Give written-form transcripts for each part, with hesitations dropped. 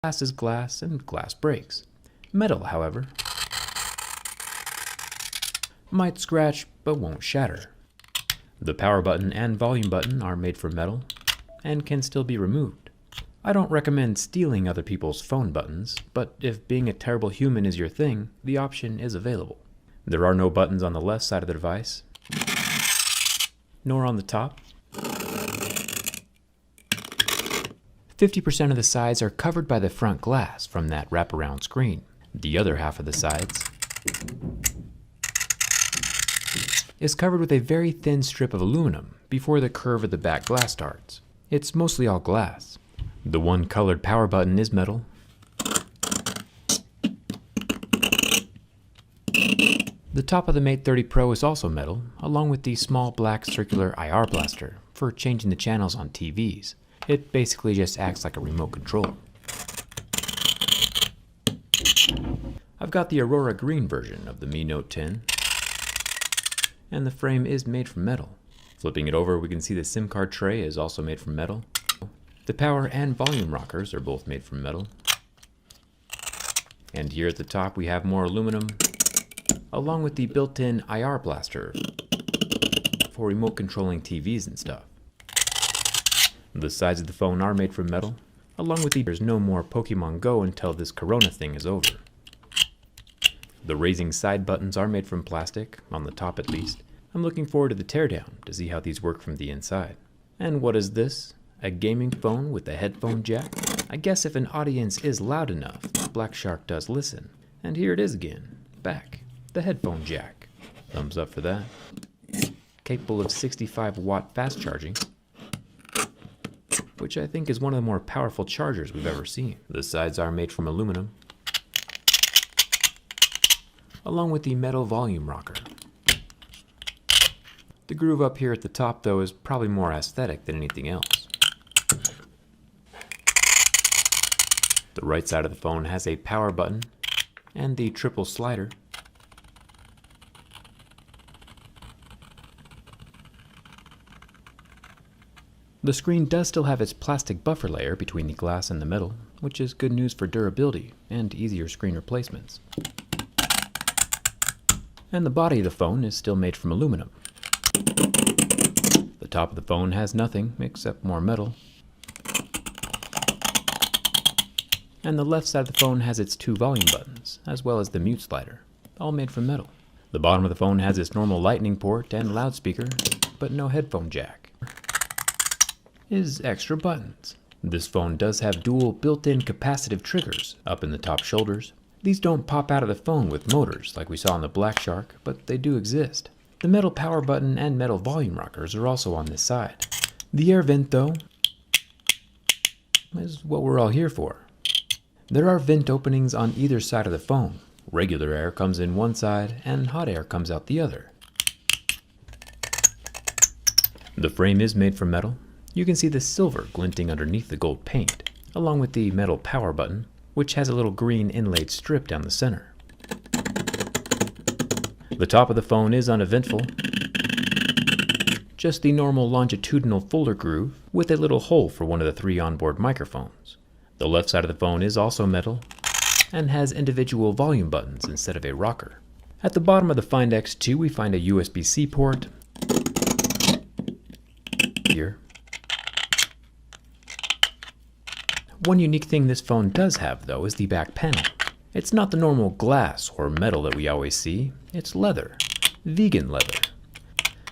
Glass is glass and glass breaks. Metal, however, might scratch but won't shatter. The power button and volume button are made from metal and can still be removed. I don't recommend stealing other people's phone buttons, but if being a terrible human is your thing, the option is available. There are no buttons on the left side of the device, nor on the top. 50% of the sides are covered by the front glass from that wraparound screen. The other half of the sides is covered with a very thin strip of aluminum before the curve of the back glass starts. It's mostly all glass. The one colored power button is metal. The top of the Mate 30 Pro is also metal, along with the small black circular IR blaster for changing the channels on TVs. It basically just acts like a remote control. I've got the Aurora Green version of the Mi Note 10, and the frame is made from metal. Flipping it over, we can see the SIM card tray is also made from metal. The power and volume rockers are both made from metal. And here at the top we have more aluminum, along with the built-in IR blaster for remote controlling TVs and stuff. The sides of the phone are made from metal, along with there's no more Pokemon Go until this Corona thing is over. The raising side buttons are made from plastic, on the top at least. I'm looking forward to the teardown to see how these work from the inside. And what is this? A gaming phone with a headphone jack? I guess if an audience is loud enough, Black Shark does listen. And here it is again, back, the headphone jack. Thumbs up for that. Capable of 65-watt fast charging, which I think is one of the more powerful chargers we've ever seen. The sides are made from aluminum, along with the metal volume rocker. The groove up here at the top, though, is probably more aesthetic than anything else. The right side of the phone has a power button and the triple slider. The screen does still have its plastic buffer layer between the glass and the metal, which is good news for durability and easier screen replacements. And the body of the phone is still made from aluminum. The top of the phone has nothing except more metal. And the left side of the phone has its two volume buttons, as well as the mute slider, all made from metal. The bottom of the phone has its normal lightning port and loudspeaker, but no headphone jack. Is extra buttons. This phone does have dual built-in capacitive triggers up in the top shoulders. These don't pop out of the phone with motors like we saw on the Black Shark, but they do exist. The metal power button and metal volume rockers are also on this side. The air vent, though, is what we're all here for. There are vent openings on either side of the phone. Regular air comes in one side and hot air comes out the other. The frame is made from metal. You can see the silver glinting underneath the gold paint, along with the metal power button, which has a little green inlaid strip down the center. The top of the phone is uneventful, just the normal longitudinal folder groove with a little hole for one of the 3 onboard microphones. The left side of the phone is also metal and has individual volume buttons instead of a rocker. At the bottom of the Find X2 we find a USB-C port here. One unique thing this phone does have, though, is the back panel. It's not the normal glass or metal that we always see. It's leather. Vegan leather.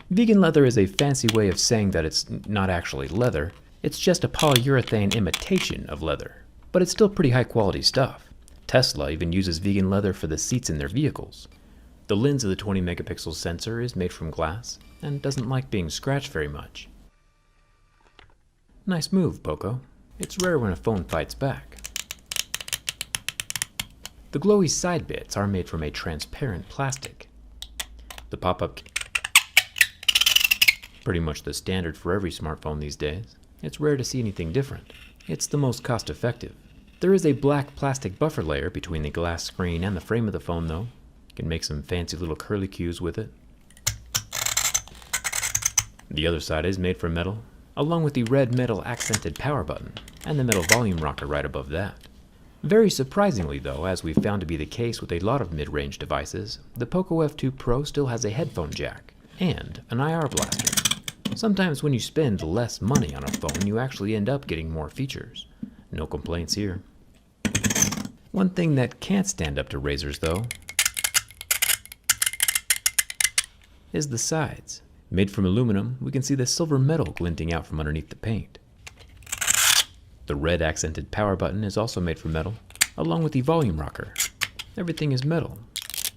Vegan leather is a fancy way of saying that it's not actually leather. It's just a polyurethane imitation of leather. But it's still pretty high quality stuff. Tesla even uses vegan leather for the seats in their vehicles. The lens of the 20 megapixel sensor is made from glass and doesn't like being scratched very much. Nice move, Poco. It's rare when a phone fights back. The glowy side bits are made from a transparent plastic. The pop-up, pretty much the standard for every smartphone these days. It's rare to see anything different. It's the most cost-effective. There is a black plastic buffer layer between the glass screen and the frame of the phone, though. You can make some fancy little curlicues with it. The other side is made from metal, along with the red metal accented power button and the metal volume rocker right above that. Very surprisingly though, as we've found to be the case with a lot of mid-range devices, the Poco F2 Pro still has a headphone jack and an IR blaster. Sometimes when you spend less money on a phone, you actually end up getting more features. No complaints here. One thing that can't stand up to Razer's though is the sides. Made from aluminum, we can see the silver metal glinting out from underneath the paint. The red accented power button is also made from metal, along with the volume rocker. Everything is metal,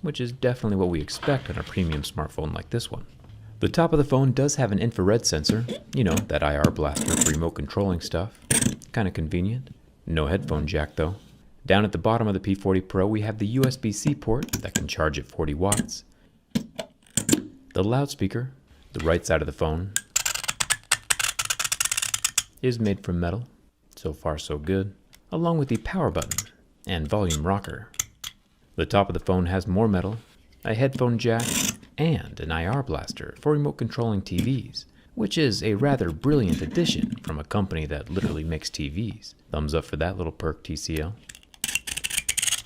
which is definitely what we expect on a premium smartphone like this one. The top of the phone does have an infrared sensor, you know, that IR blaster for remote controlling stuff. Kinda convenient. No headphone jack though. Down at the bottom of the P40 Pro we have the USB-C port that can charge at 40 watts. The loudspeaker, the right side of the phone, is made from metal. So far so good. Along with the power button and volume rocker. The top of the phone has more metal, a headphone jack, and an IR blaster for remote controlling TVs, which is a rather brilliant addition from a company that literally makes TVs. Thumbs up for that little perk, TCL.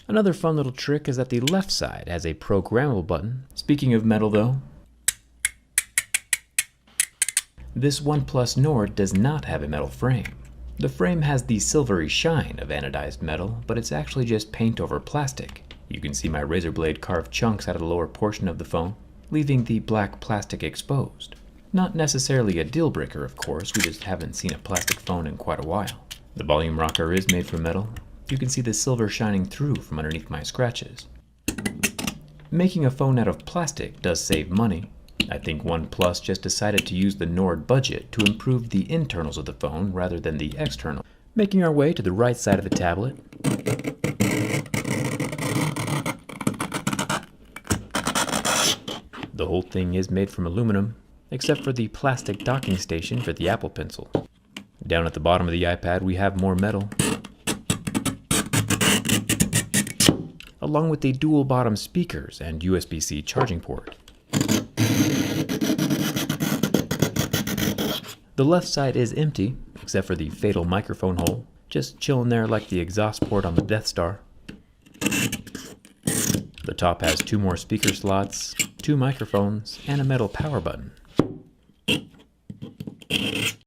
Another fun little trick is that the left side has a programmable button. Speaking of metal though, this OnePlus Nord does not have a metal frame. The frame has the silvery shine of anodized metal, but it's actually just paint over plastic. You can see my razor blade carve chunks out of the lower portion of the phone, leaving the black plastic exposed. Not necessarily a deal breaker, of course, we just haven't seen a plastic phone in quite a while. The volume rocker is made from metal. You can see the silver shining through from underneath my scratches. Making a phone out of plastic does save money. I think OnePlus just decided to use the Nord budget to improve the internals of the phone rather than the external. Making our way to the right side of the tablet. The whole thing is made from aluminum, except for the plastic docking station for the Apple Pencil. Down at the bottom of the iPad we have more metal, along with the dual bottom speakers and USB-C charging port. The left side is empty, except for the fatal microphone hole, just chilling there like the exhaust port on the Death Star. The top has 2 more speaker slots, 2 microphones, and a metal power button.